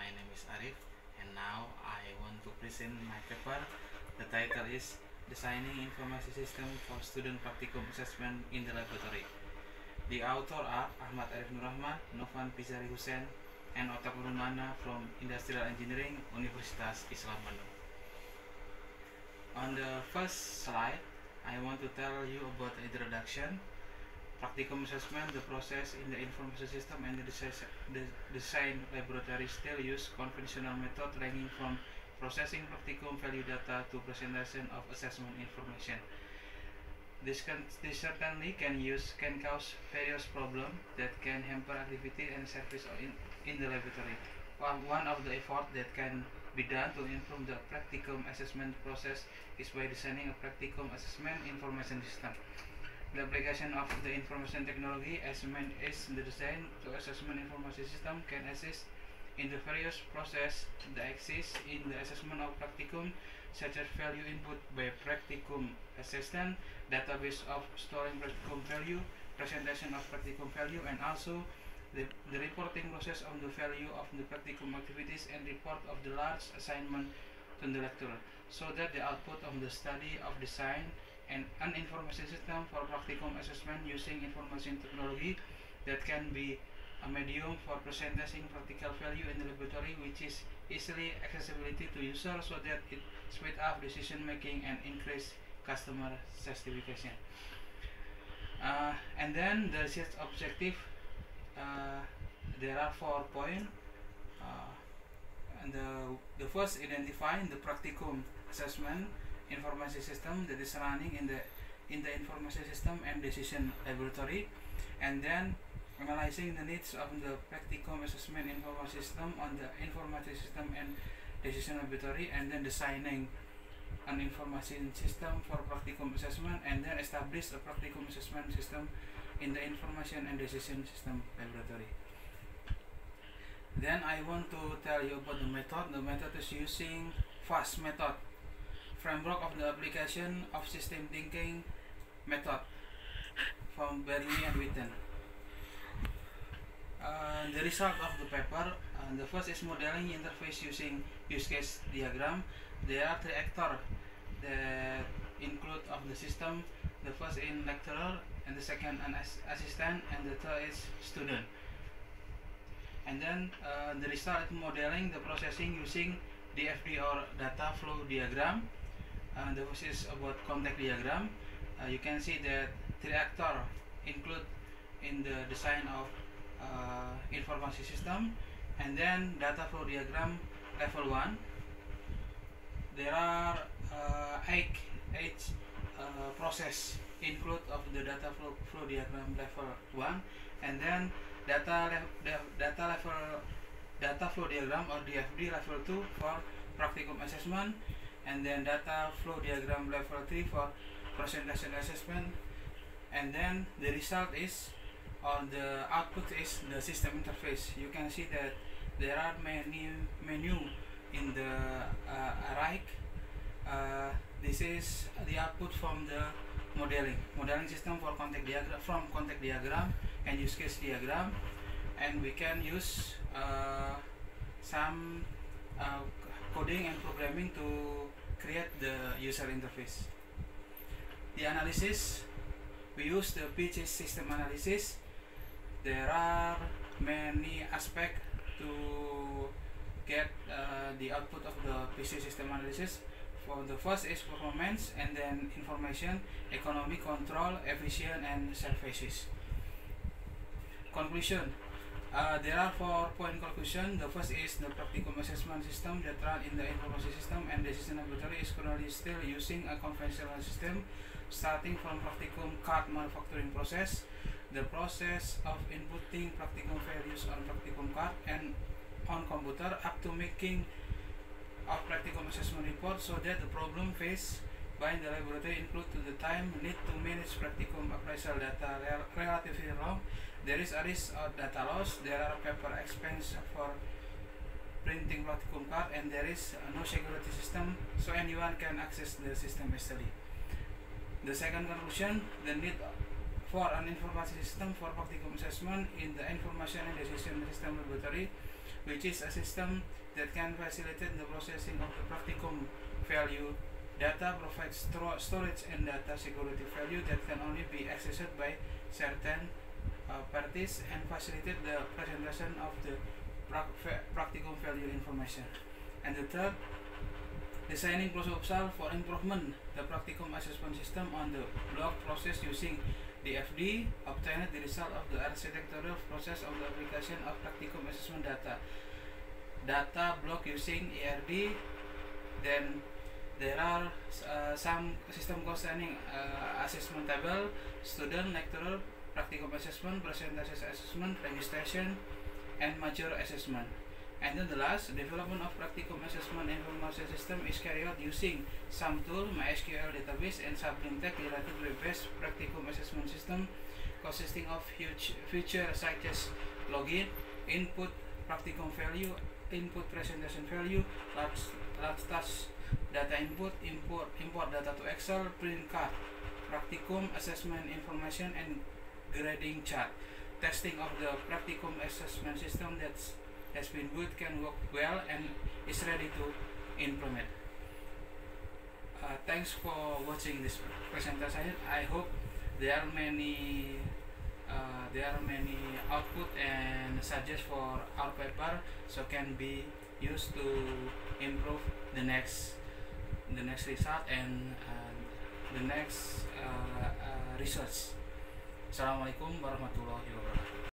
my name is Arif, and now I want to present my paper. The title is Designing Information System for Student Practicum Assessment in the Laboratory. The author are Ahmad Arif Nurrahman, Novan Pizari Hussein, and Otak Rumana from Industrial Engineering, Universitas Islam Bandung. On the first slide, I want to tell you about the introduction. Practicum assessment, the process in the information system and the design laboratory still use conventional method ranging from processing practicum value data to presentation of assessment information. This certainly can cause various problems that can hamper activity and service in the laboratory. One of the efforts that can be done to improve the practicum assessment process is by designing a practicum assessment information system. The application of the information technology as meant is the design to assessment information system can assist in the various processes that exist in the assessment of practicum, such as value input by practicum assessment, database of storing practicum value, presentation of practicum value, and also the reporting process on the value of the practicum activities and report of the large assignment to the lecturer, so that the output of the study of design and an information system for practicum assessment using information technology that can be a medium for presenting practical value in the laboratory, which is easily accessibility to users, so that it speed up decision making and increase customer satisfaction. And then the research objective, there are 4 points. And the first, identifying the practicum assessment information system that is running in the information system and decision laboratory, and then analyzing the needs of the practicum assessment information system on the information system and decision laboratory, and then designing an information system for practicum assessment, and then establish a practicum assessment system in the information and decision system laboratory. Then I want to tell you about the method. The method is using FAST method, framework of the application of system thinking method, from Bernie and Witten. The result of the paper, the first is modeling interface using use case diagram. There are 3 actors that include of the system. The first is lecturer, and the second an assistant, and the third is student. And then the result is modeling the processing using DFD or data flow diagram. The first is about contact diagram. You can see that 3 actors include in the design of information system, and then data flow diagram level 1. There are 8 process include of the data flow diagram level 1, and then data flow diagram or DFD level 2 for practicum assessment, and then data flow diagram level 3 for presentation assessment. And then the result is, or the output is, the system interface. You can see that there are many menu in the right. This is the output from the modeling system for contact diagram, from contact diagram and use case diagram, and we can use some coding and programming to create the user interface. The analysis, we use the PC system analysis. There are many aspects to get the output of the PC system analysis. For the first is performance, and then information, economic, control, efficient, and services. Conclusion. There are 4 point conclusion. The first is the practicum assessment system that run in the information system and decision laboratory is currently still using a conventional system, starting from practicum card manufacturing process, the process of inputting practicum values on practicum card and on computer, up to making of practicum assessment report, so that the problem faced by the laboratory include to the time need to manage practicum appraisal data relatively long. There is a risk of data loss, there are paper expense for printing practicum card, and there is no security system, so anyone can access the system easily. The second conclusion, the need for an information system for practicum assessment in the information and decision system laboratory which is a system that can facilitate the processing of the practicum value data, provides storage and data security value that can only be accessed by certain parties, and facilitate the presentation of the practicum value information. And the third, designing proposal for improvement the practicum assessment system on the block process using DFD, obtained the result of the architectural process of the application of practicum assessment data block using ERD. Then there are some system containing assessment table, student, lecturer, practicum assessment, presentation assessment, registration, and major assessment. And then the last, development of practicum assessment information system is carried out using some tool, MySQL database, and Sublime-Text related web-based practicum assessment system consisting of features such as login, input practicum value, input presentation value, large task data input, import data to Excel, print card, practicum assessment information, and grading chart. Testing of the practicum assessment system that has been built can work well and is ready to implement. Thanks for watching this presentation. I hope there are many output and suggest for our paper, so can be used to improve the next result and the next research. Assalamualaikum warahmatullahi wabarakatuh.